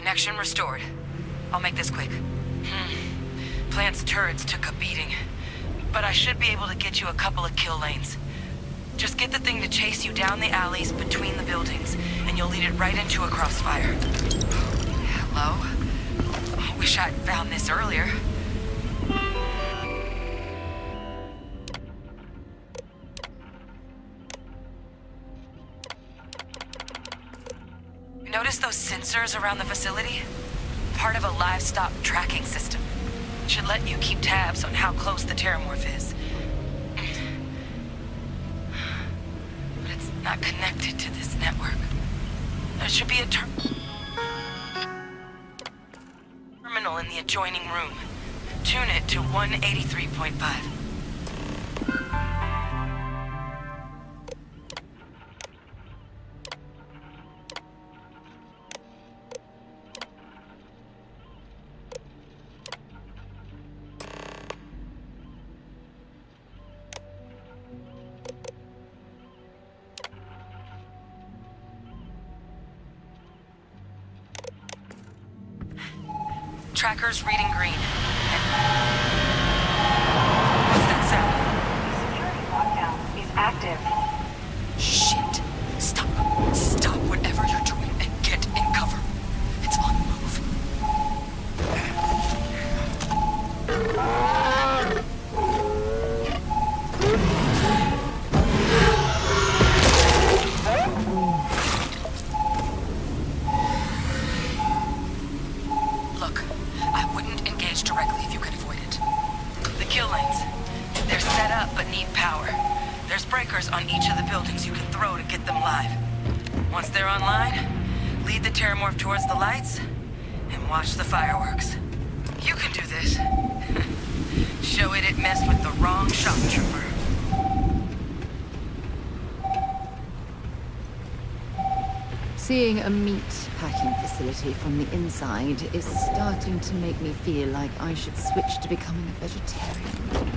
Connection restored. I'll make this quick. Plant's turrets took a beating, but I should be able to get you a couple of kill lanes. Just get the thing to chase you down the alleys between the buildings, and you'll lead it right into a crossfire. Hello? I wish I'd found this earlier. Notice those sensors around the facility? Part of a livestock tracking system. Should let you keep tabs on how close the terramorph is. But it's not connected to this network. There should be a terminal in the adjoining room. Tune it to 183.5. Tracker's reading green. What's that sound? Security lockdown is active. Shit. Stop. Stop whatever you're doing and get in cover. It's on the move. Look, I wouldn't engage directly if you could avoid it. The kill lanes. They're set up but need power. There's breakers on each of the buildings you can throw to get them live. Once they're online, lead the terramorph towards the lights and watch the fireworks. You can do this. Show it messed with the wrong shock trooper. Seeing a meat packing facility from the inside is starting to make me feel like I should switch to becoming a vegetarian.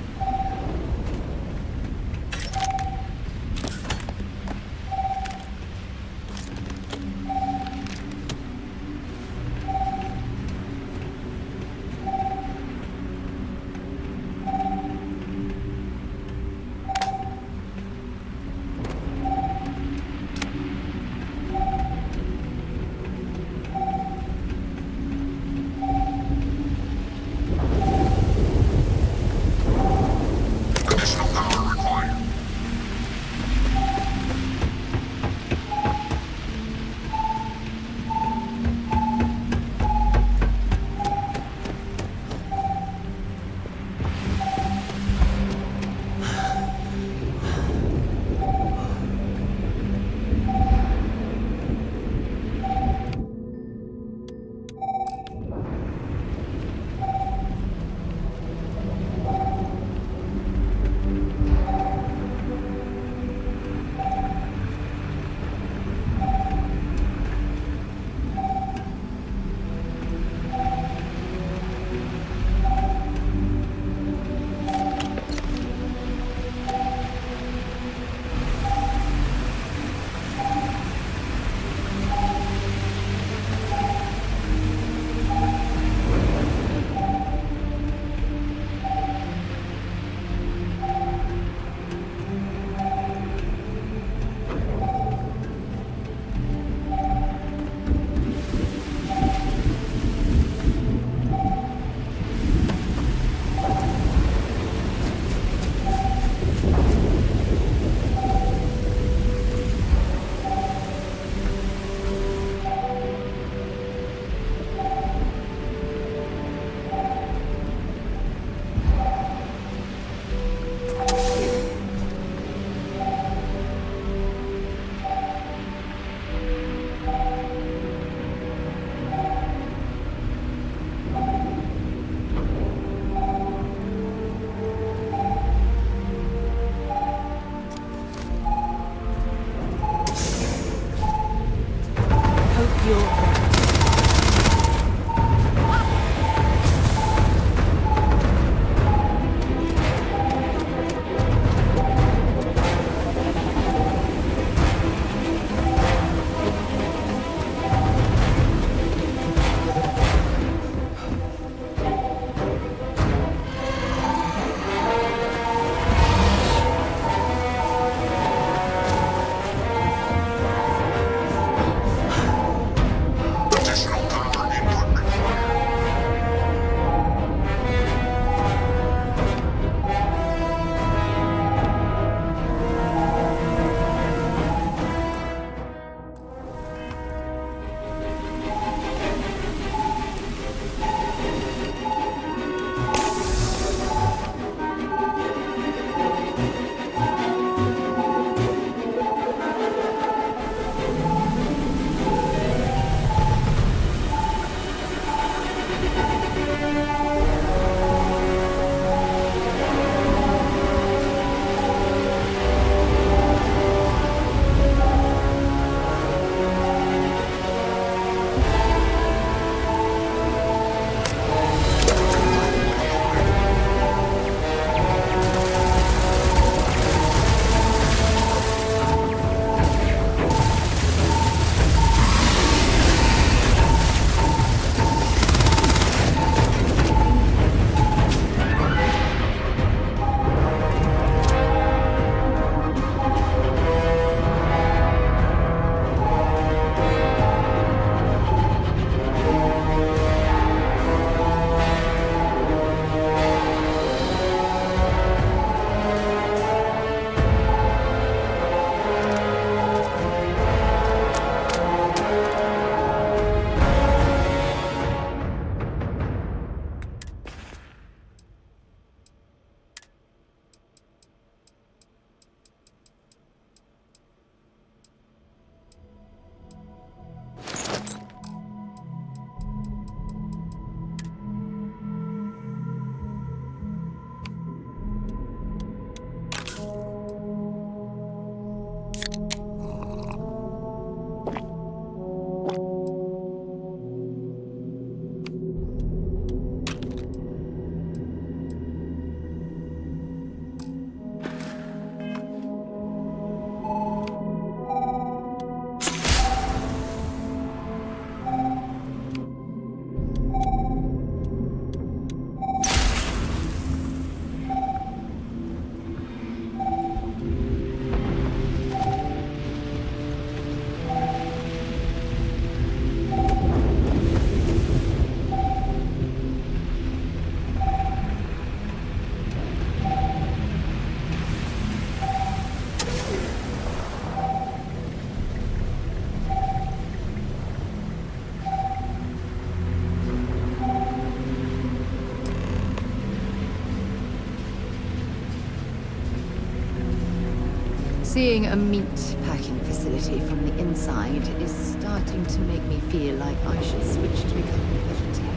Seeing a meat packing facility from the inside is starting to make me feel like I should switch to becoming a vegetarian.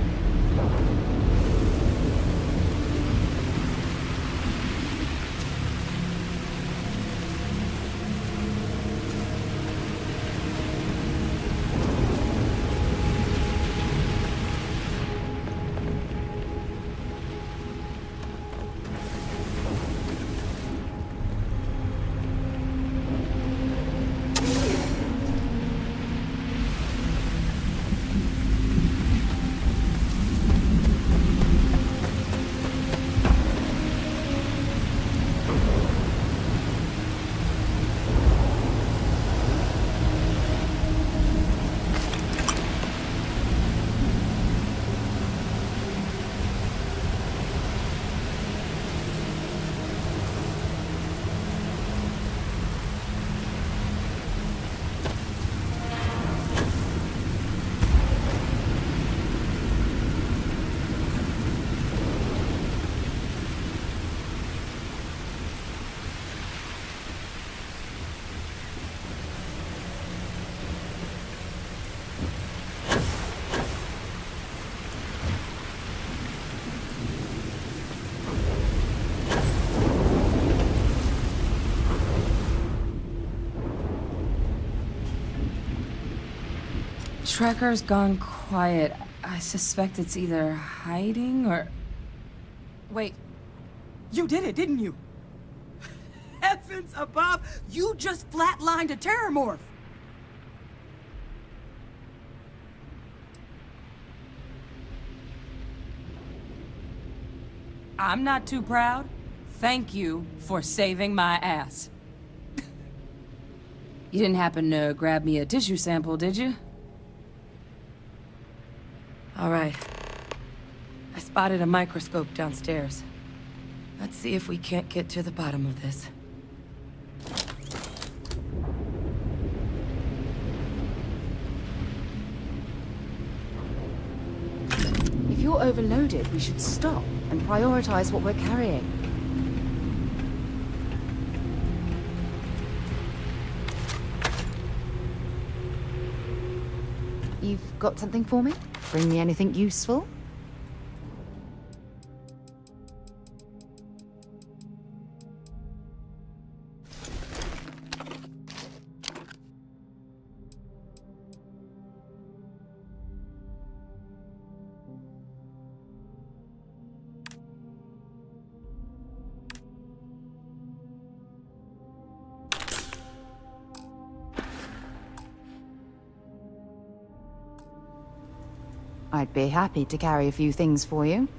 Tracker's gone quiet. I suspect it's either hiding or... Wait. You did it, didn't you? Heavens above! You just flatlined a terramorph! I'm not too proud. Thank you for saving my ass. You didn't happen to grab me a tissue sample, did you? All right. I spotted a microscope downstairs. Let's see if we can't get to the bottom of this. If you're overloaded, we should stop and prioritize what we're carrying. You've got something for me? Bring me anything useful? I'd be happy to carry a few things for you.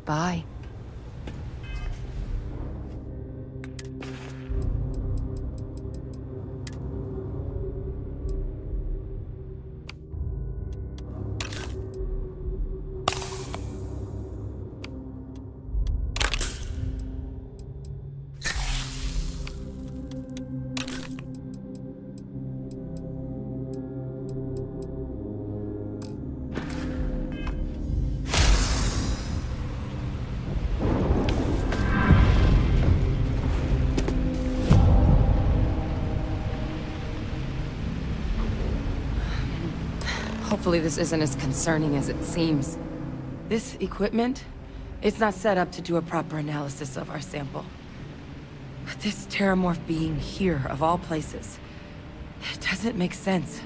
Bye. Hopefully this isn't as concerning as it seems. This equipment, it's not set up to do a proper analysis of our sample. But this terramorph being here, of all places, it doesn't make sense.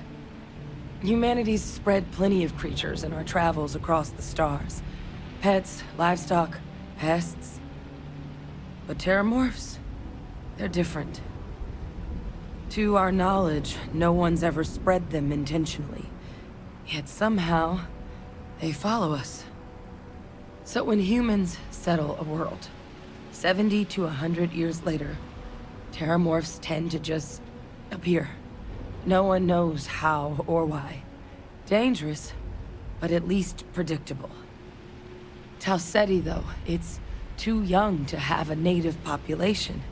Humanity's spread plenty of creatures in our travels across the stars. Pets, livestock, pests. But terramorphs, they're different. To our knowledge, no one's ever spread them intentionally. Yet somehow, they follow us. So when humans settle a world, 70 to 100 years later, terramorphs tend to just appear. No one knows how or why. Dangerous, but at least predictable. Tau Ceti, though, it's too young to have a native population.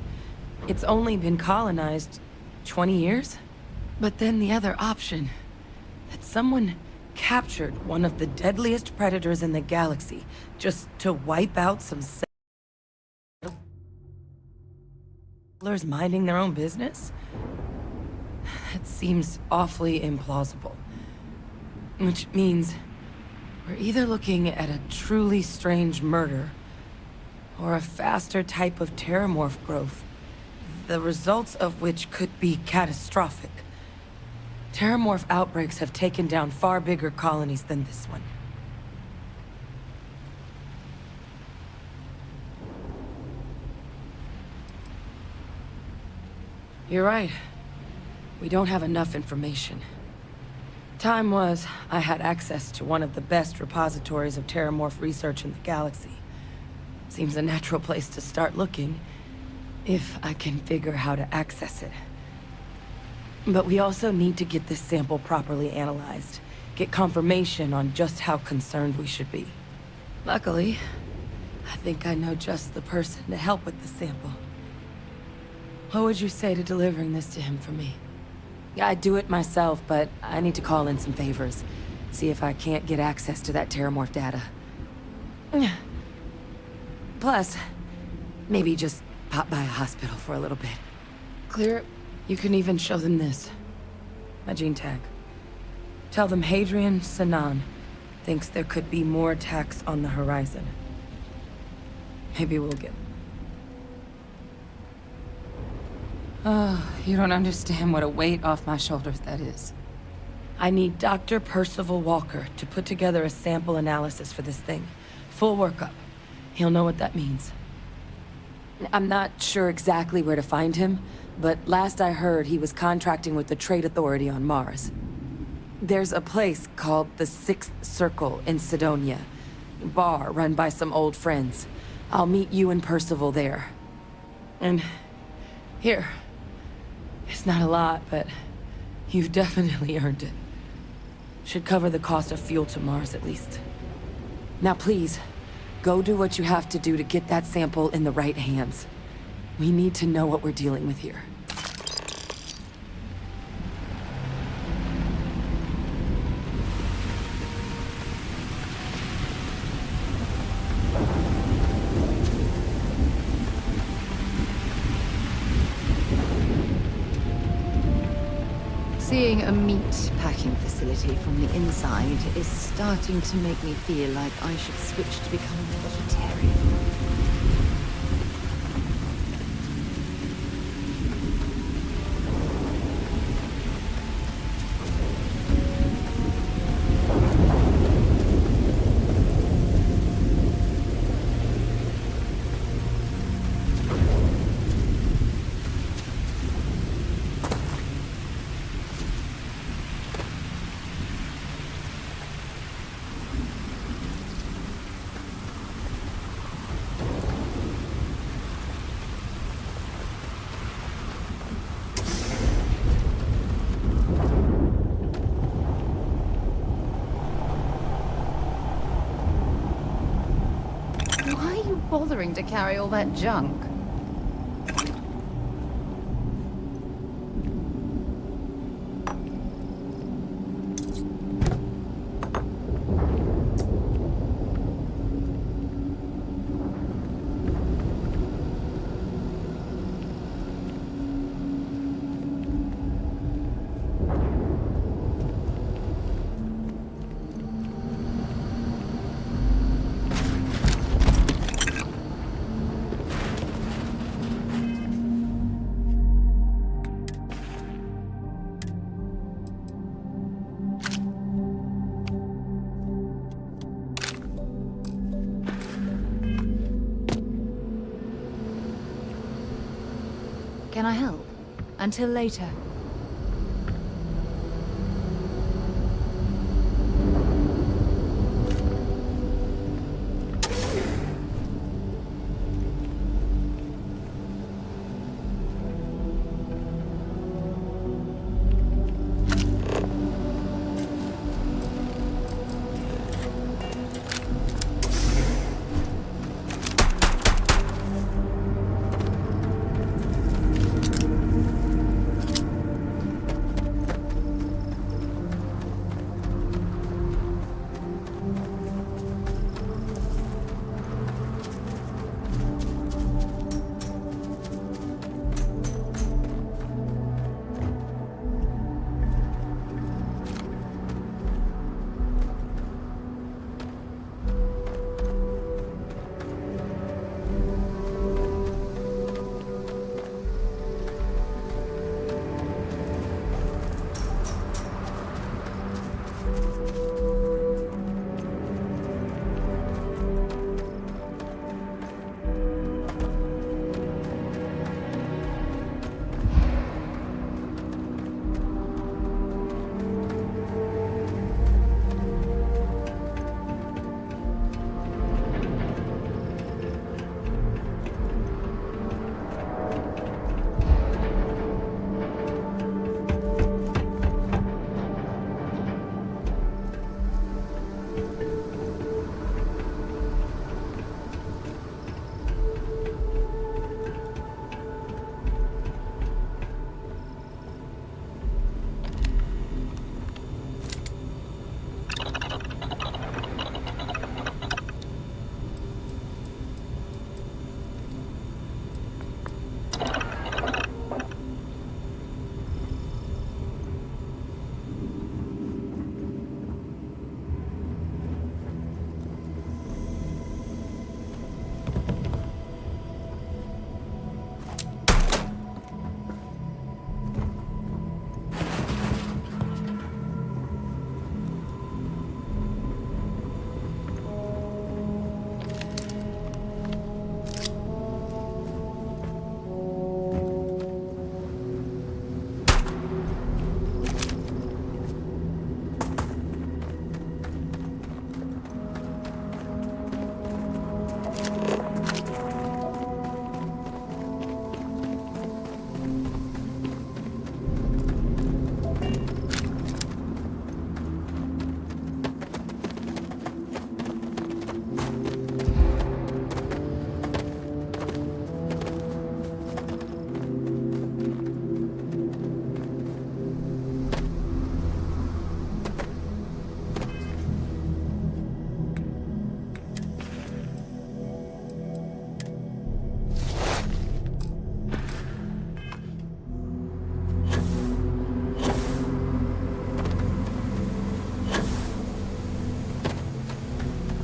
It's only been colonized 20 years? But then the other option, that someone captured one of the deadliest predators in the galaxy just to wipe out some settlers minding their own business? That seems awfully implausible. Which means we're either looking at a truly strange murder or a faster type of terramorph growth, the results of which could be catastrophic. Terramorph outbreaks have taken down far bigger colonies than this one. You're right. We don't have enough information. Time was, I had access to one of the best repositories of terramorph research in the galaxy. Seems a natural place to start looking, if I can figure how to access it. But we also need to get this sample properly analyzed, get confirmation on just how concerned we should be. Luckily, I think I know just the person to help with the sample. What would you say to delivering this to him for me? I'd do it myself, but I need to call in some favors. See if I can't get access to that terramorph data. Plus, maybe just pop by a hospital for a little bit. Clear. You can even show them this. My gene tag. Tell them Hadrian Sanan thinks there could be more attacks on the horizon. Maybe we'll get... Oh, you don't understand what a weight off my shoulders that is. I need Dr. Percival Walker to put together a sample analysis for this thing. Full workup. He'll know what that means. I'm not sure exactly where to find him, but last I heard he was contracting with the Trade Authority on Mars. There's a place called the Sixth Circle in Sidonia. Bar run by some old friends. I'll meet you and Percival there. And... here. It's not a lot, but you've definitely earned it. Should cover the cost of fuel to Mars, at least. Now please, go do what you have to do to get that sample in the right hands. We need to know what we're dealing with here. Seeing a meat packing facility from the inside is starting to make me feel like I should switch to becoming a vegetarian. Why are you bothering to carry all that junk? Can I help? Until later.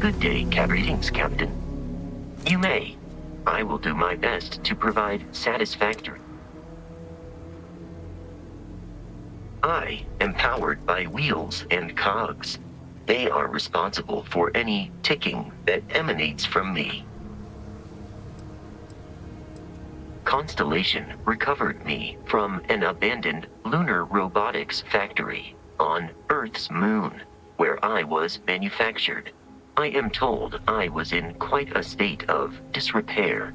Good day, Greetings, Captain. You may. I will do my best to provide satisfactory. I am powered by wheels and cogs. They are responsible for any ticking that emanates from me. Constellation recovered me from an abandoned lunar robotics factory on Earth's moon, where I was manufactured. I am told I was in quite a state of disrepair.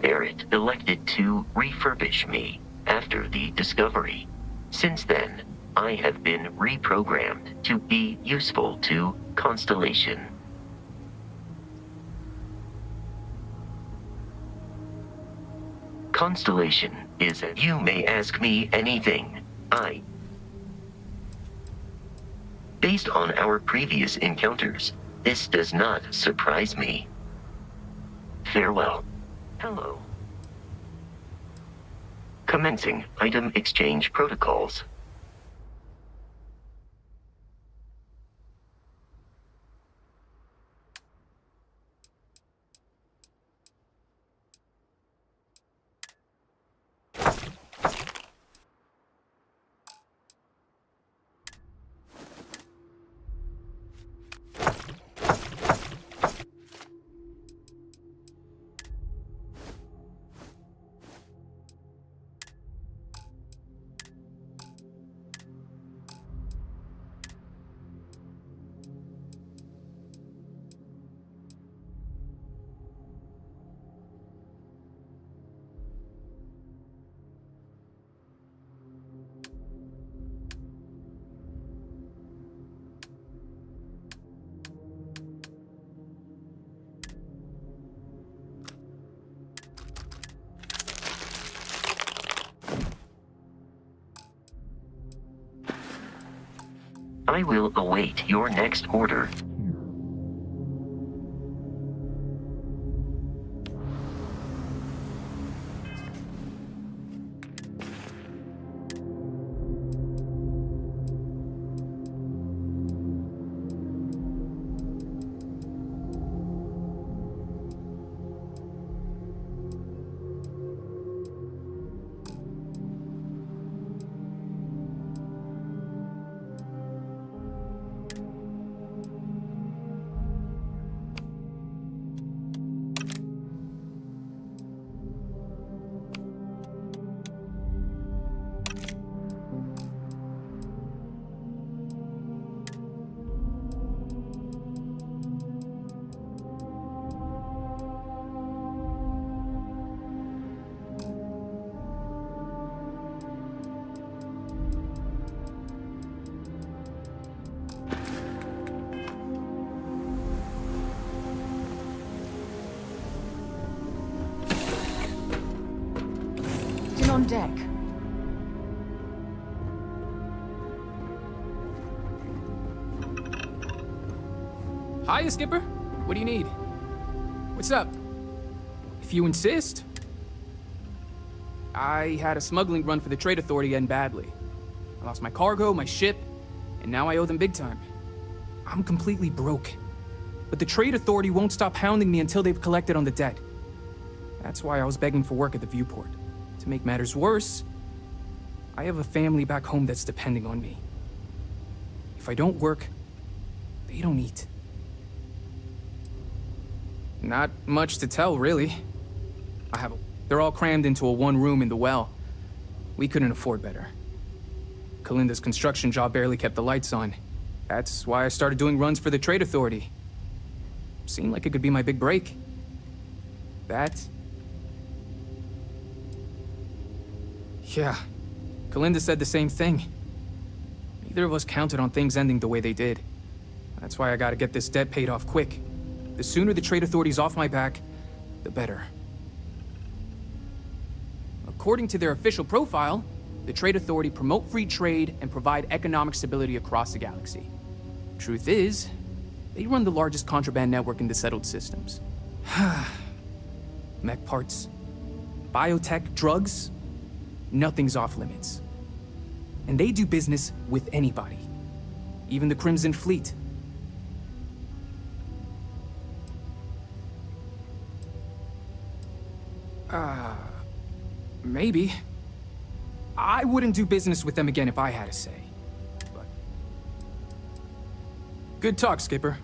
Barrett elected to refurbish me after the discovery. Since then, I have been reprogrammed to be useful to Constellation. Constellation is you may ask me anything. Based on our previous encounters, this does not surprise me. Farewell. Hello. Commencing item exchange protocols. I will await your next order. On deck. Hiya, Skipper. What do you need? What's up? If you insist. I had a smuggling run for the Trade Authority end badly. I lost my cargo, my ship, and now I owe them big time. I'm completely broke. But the Trade Authority won't stop hounding me until they've collected on the debt. That's why I was begging for work at the viewport. To make matters worse, I have a family back home that's depending on me. If I don't work, they don't eat. Not much to tell, really. They're all crammed into a one room in the well. We couldn't afford better. Kalinda's construction job barely kept the lights on. That's why I started doing runs for the Trade Authority. Seemed like it could be my big break. Yeah, Kalinda said the same thing. Neither of us counted on things ending the way they did. That's why I gotta get this debt paid off quick. The sooner the Trade Authority's off my back, the better. According to their official profile, the Trade Authority promote free trade and provide economic stability across the galaxy. Truth is, they run the largest contraband network in the settled systems. Mech parts, biotech, drugs, nothing's off limits. And they do business with anybody, even the Crimson Fleet. Maybe. I wouldn't do business with them again if I had a say. But... Good talk, Skipper.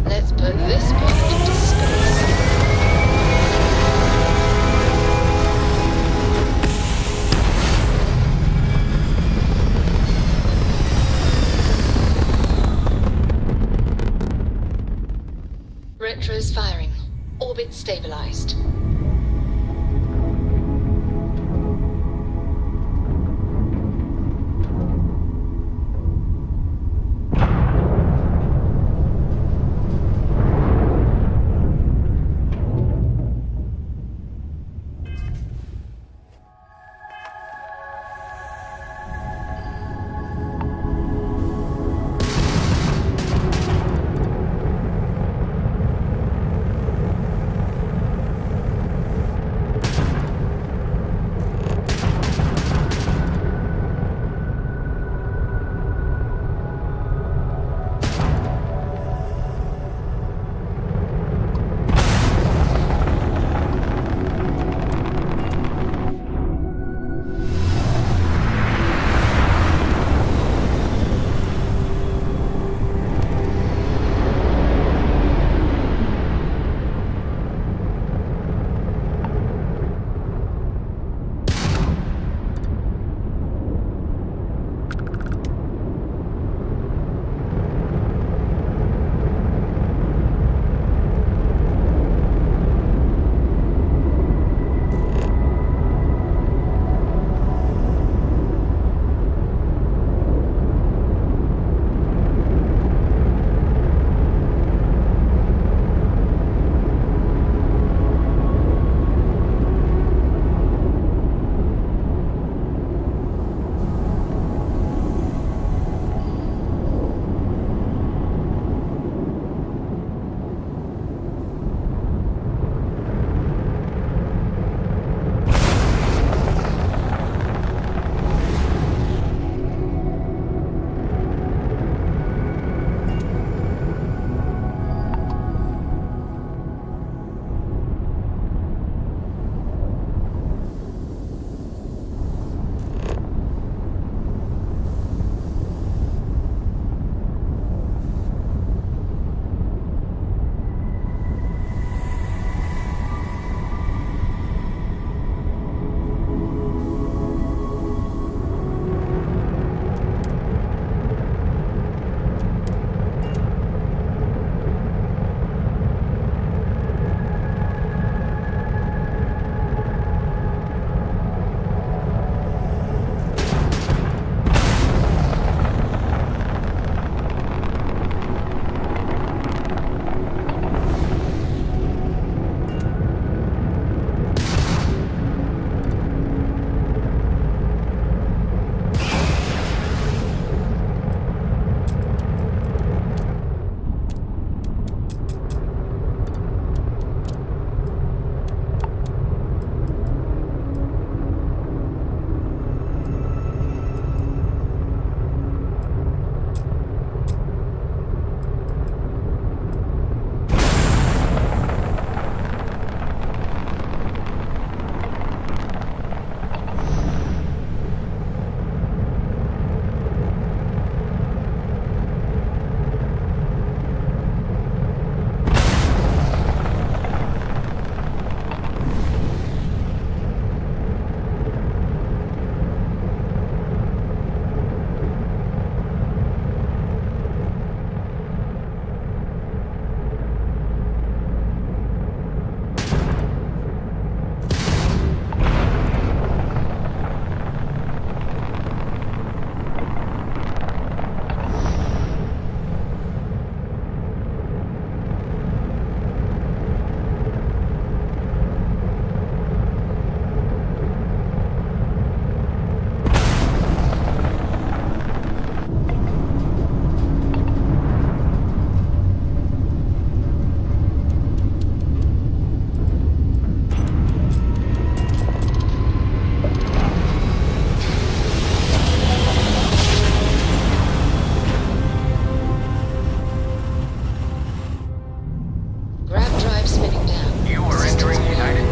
Let's put this boat into space. Retros firing. Orbit stabilized.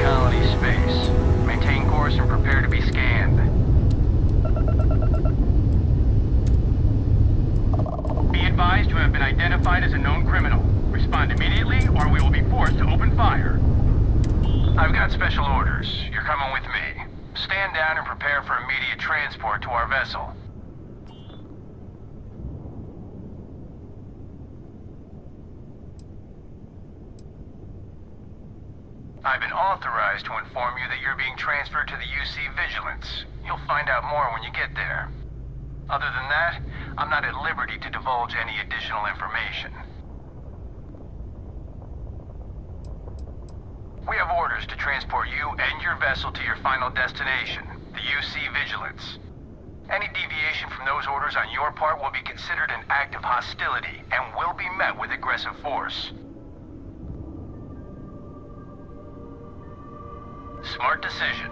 colony space. Maintain course and prepare to be scanned. Be advised you have been identified as a known criminal. Respond immediately or we will be forced to open fire. I've got special orders. You're coming with me. Stand down and prepare for immediate transport to our vessel. I've been authorized to inform you that you're being transferred to the UC Vigilance. You'll find out more when you get there. Other than that, I'm not at liberty to divulge any additional information. We have orders to transport you and your vessel to your final destination, the UC Vigilance. Any deviation from those orders on your part will be considered an act of hostility and will be met with aggressive force. Smart decision.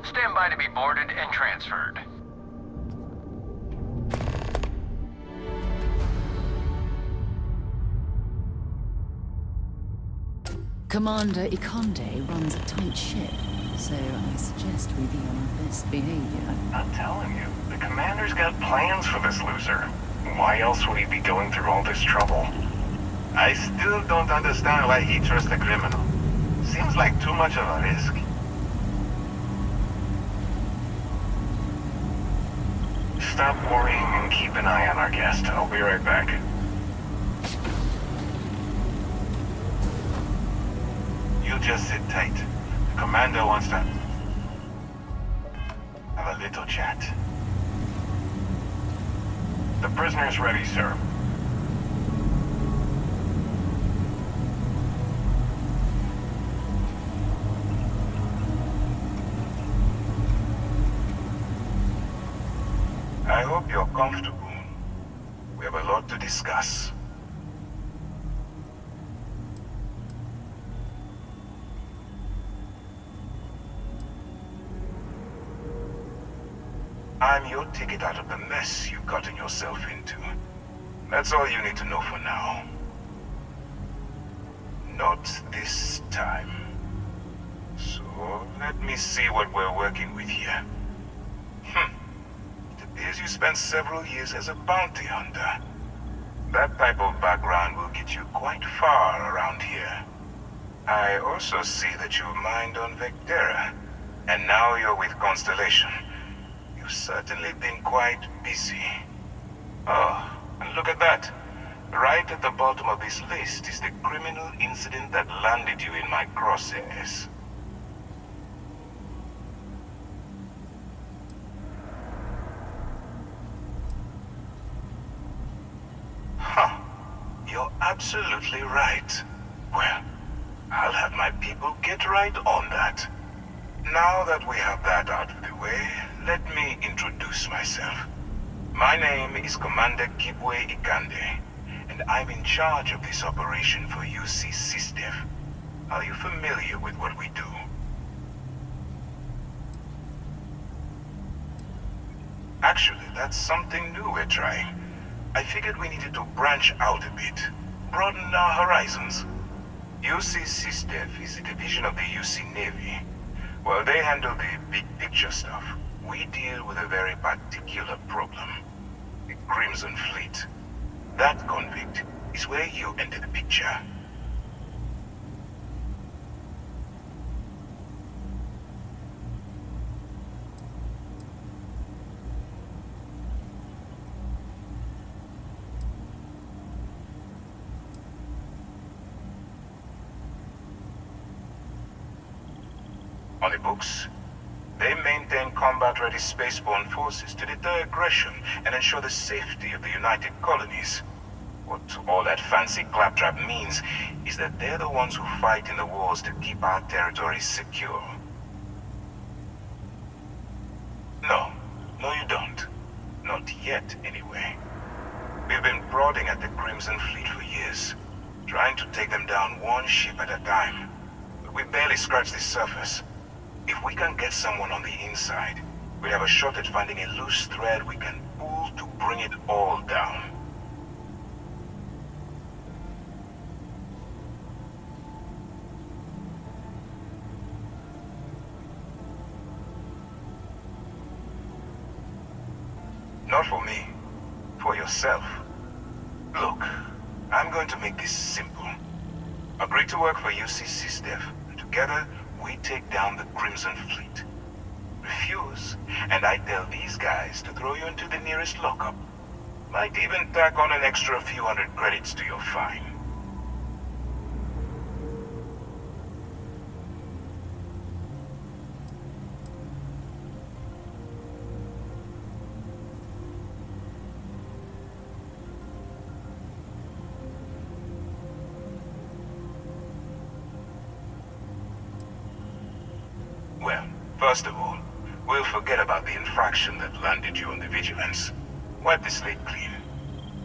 Stand by to be boarded and transferred. Commander Ikonde runs a tight ship, so I suggest we be on our best behavior. I'm telling you, the commander's got plans for this loser. Why else would he be going through all this trouble? I still don't understand why he trusts a criminal. Seems like too much of a risk. Stop worrying and keep an eye on our guest. I'll be right back. You just sit tight. The commander wants to have a little chat. The prisoner's ready, sir. I hope you're comfortable. We have a lot to discuss. I'm your ticket out of the mess you've gotten yourself into. That's all you need to know for now. Not this time. So, let me see what we're working with here. It appears you spent several years as a bounty hunter. That type of background will get you quite far around here. I also see that you mined on Vectera, and now you're with Constellation. You've certainly been quite busy. Oh, and look at that. Right at the bottom of this list is the criminal incident that landed you in my crosshairs. Huh. You're absolutely right. Well, I'll have my people get right on that. Now that we have that out of the way, let me introduce myself. My name is Commander Kibwe Ikande, and I'm in charge of this operation for UC SysDef. Are you familiar with what we do? Actually, that's something new we're trying. I figured we needed to branch out a bit, broaden our horizons. UC SysDef is a division of the UC Navy. Well, they handle the big picture stuff. We deal with a very particular problem. The Crimson Fleet. That convict is where you enter the picture. On the books, they maintain combat-ready spaceborne forces to deter aggression and ensure the safety of the United Colonies. What all that fancy claptrap means is that they're the ones who fight in the wars to keep our territories secure. No, you don't. Not yet, anyway. We've been prodding at the Crimson Fleet for years, trying to take them down one ship at a time. But we barely scratched the surface. If we can get someone on the inside, we'll have a shot at finding a loose thread we can pull to bring it all down. Not for me. For yourself. Look, I'm going to make this simple. Agree to work for UCC, Steph. Together, we take down the Crimson Fleet. Refuse, and I tell these guys to throw you into the nearest lockup. Might even tack on an extra few hundred credits to your fine. Well, first of all, we'll forget about the infraction that landed you on the Vigilance. Wipe the slate clean.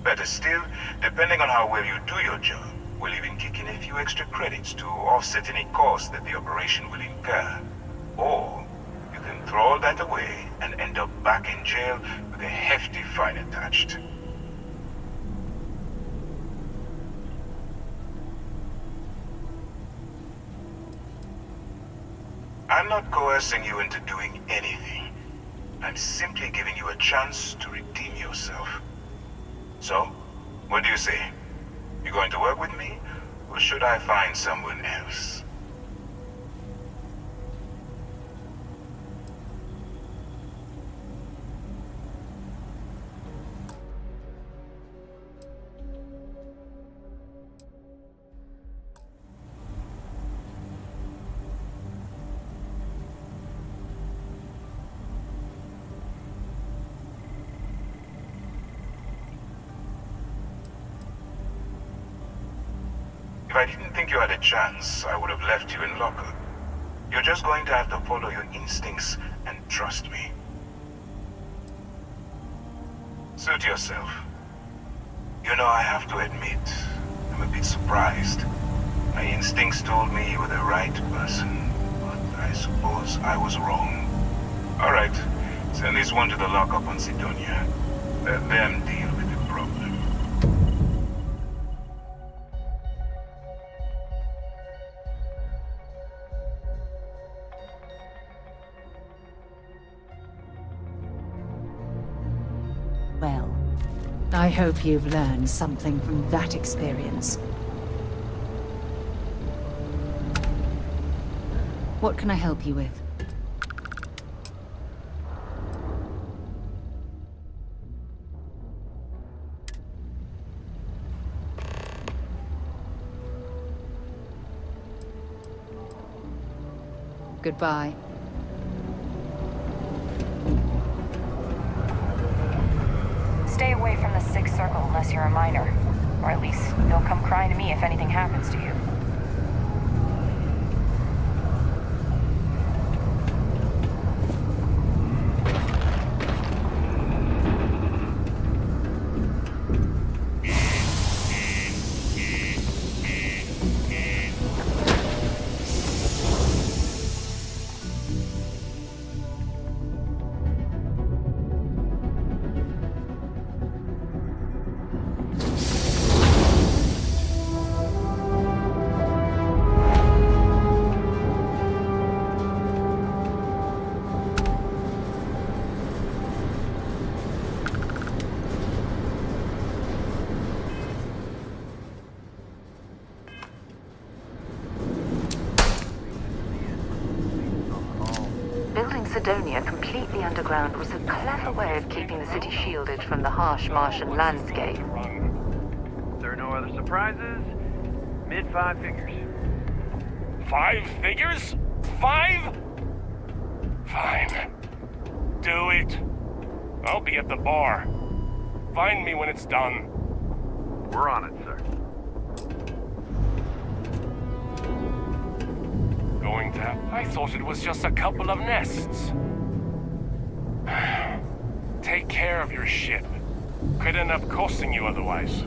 Better still, depending on how well you do your job, we'll even kick in a few extra credits to offset any costs that the operation will incur. Or, you can throw all that away and end up back in jail with a hefty fine attached. I'm not coercing you into doing anything. I'm simply giving you a chance to redeem yourself. So, what do you say? You going to work with me, or should I find someone else? If I didn't think you had a chance, I would have left you in lockup. You're just going to have to follow your instincts and trust me. Suit yourself. You know, I have to admit, I'm a bit surprised. My instincts told me you were the right person, but I suppose I was wrong. All right, send this one to the lockup on Sidonia. Let them deal with the problem. Well, I hope you've learned something from that experience. What can I help you with? Goodbye. Stay away from the Sixth Circle unless you're a minor. Or at least, you'll come crying to me if anything happens to you. Building Sidonia completely underground was a clever way of keeping the city shielded from the harsh Martian landscape. There are no other surprises. Mid-five figures. 5 figures? 5? Fine. Do it. I'll be at the bar. Find me when it's done. We're on it, sir. Going to... I thought it was just a couple of nests. Take care of your ship. Could end up costing you otherwise.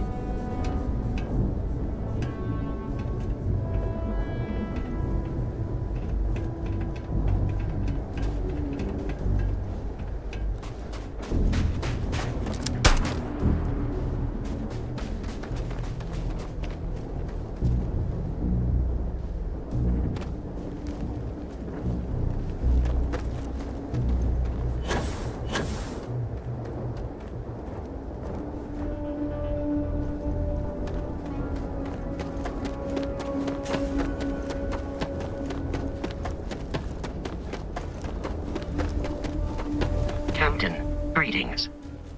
Greetings.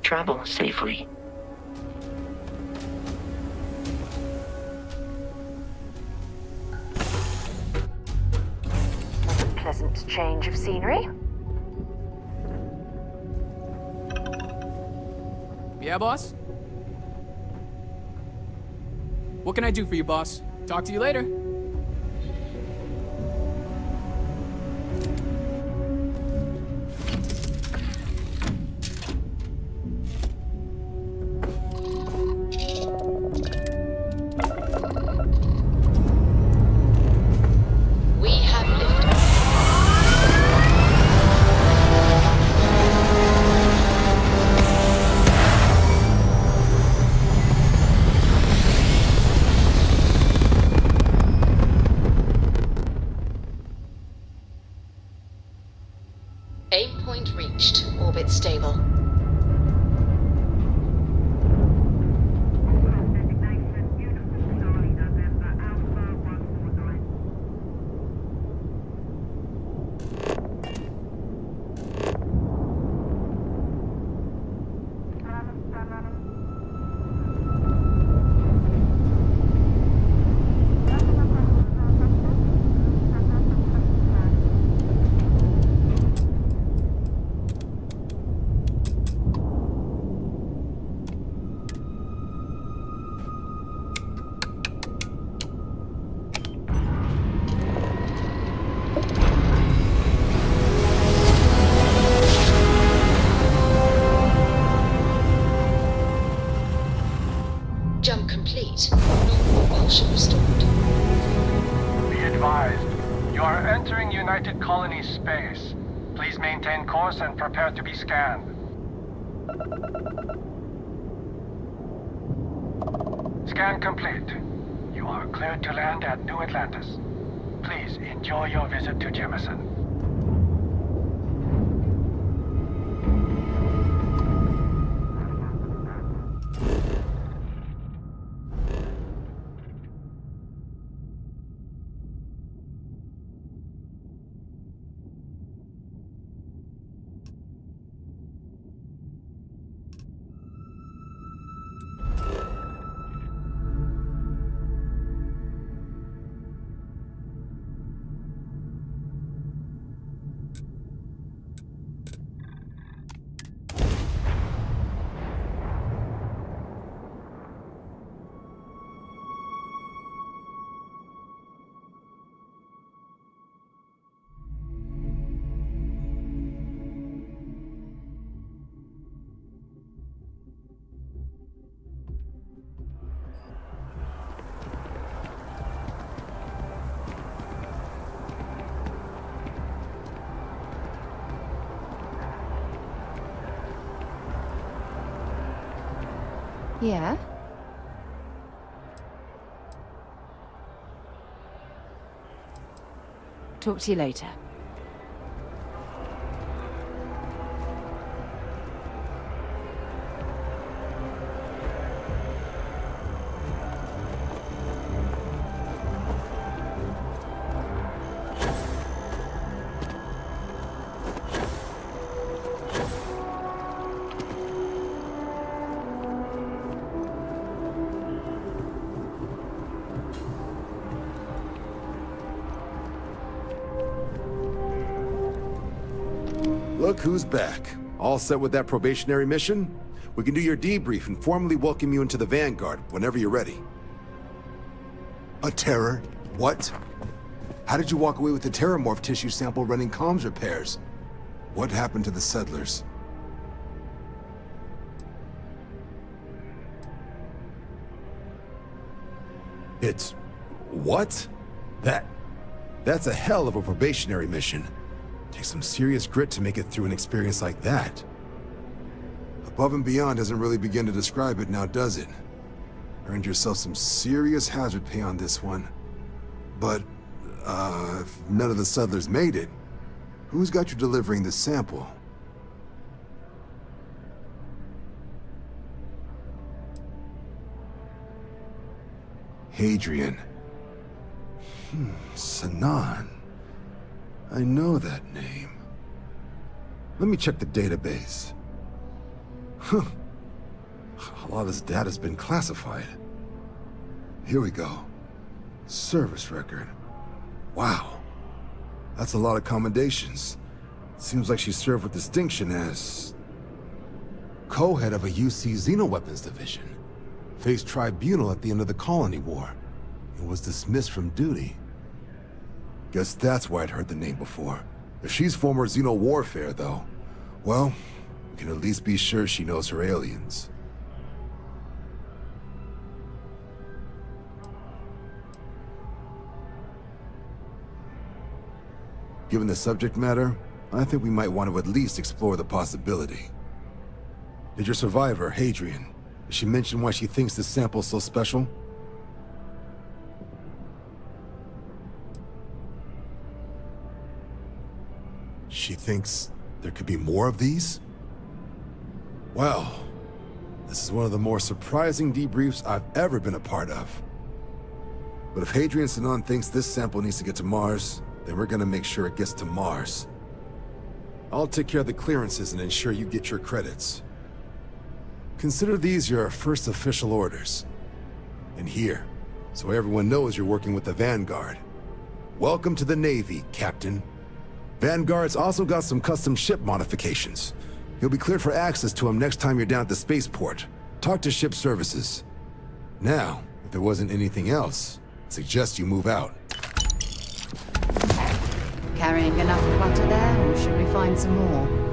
Travel safely. Pleasant change of scenery. Yeah, boss? What can I do for you, boss? Talk to you later. We have liftoff. Aim point reached. Orbit stable. Jump complete. Normal propulsion restored. Be advised, you are entering United Colonies space. Please maintain course and prepare to be scanned. Scan complete. You are cleared to land at New Atlantis. Please enjoy your visit to Jemison. Yeah? Talk to you later. Look who's back. All set with that probationary mission? We can do your debrief and formally welcome you into the Vanguard whenever you're ready. A terror? What? How did you walk away with the terramorph tissue sample running comms repairs? What happened to the settlers? It's... what? That's a hell of a probationary mission. Takes some serious grit to make it through an experience like that. Above and beyond doesn't really begin to describe it now, does it? Earned yourself some serious hazard pay on this one. But, if none of the settlers made it, who's got you delivering the sample? Hadrian. Sanan. I know that name. Let me check the database. A lot of this data's been classified. Here we go. Service record. Wow. That's a lot of commendations. Seems like she served with distinction as co-head of a UC Xenoweapons division. Faced tribunal at the end of the Colony War and was dismissed from duty. Guess that's why I'd heard the name before. If she's former Xeno warfare, though, well, we can at least be sure she knows her aliens. Given the subject matter, I think we might want to at least explore the possibility. Did your survivor, Hadrian, did she mention why she thinks this sample's so special? She thinks there could be more of these? Well, this is one of the more surprising debriefs I've ever been a part of. But if Hadrian Sinon thinks this sample needs to get to Mars, then we're gonna make sure it gets to Mars. I'll take care of the clearances and ensure you get your credits. Consider these your first official orders. And here, so everyone knows you're working with the Vanguard. Welcome to the Navy, Captain. Vanguard's also got some custom ship modifications. You'll be cleared for access to them next time you're down at the spaceport. Talk to ship services. Now, if there wasn't anything else, I suggest you move out. Carrying enough clutter there, or should we find some more?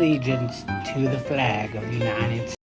allegiance to the flag of the United States.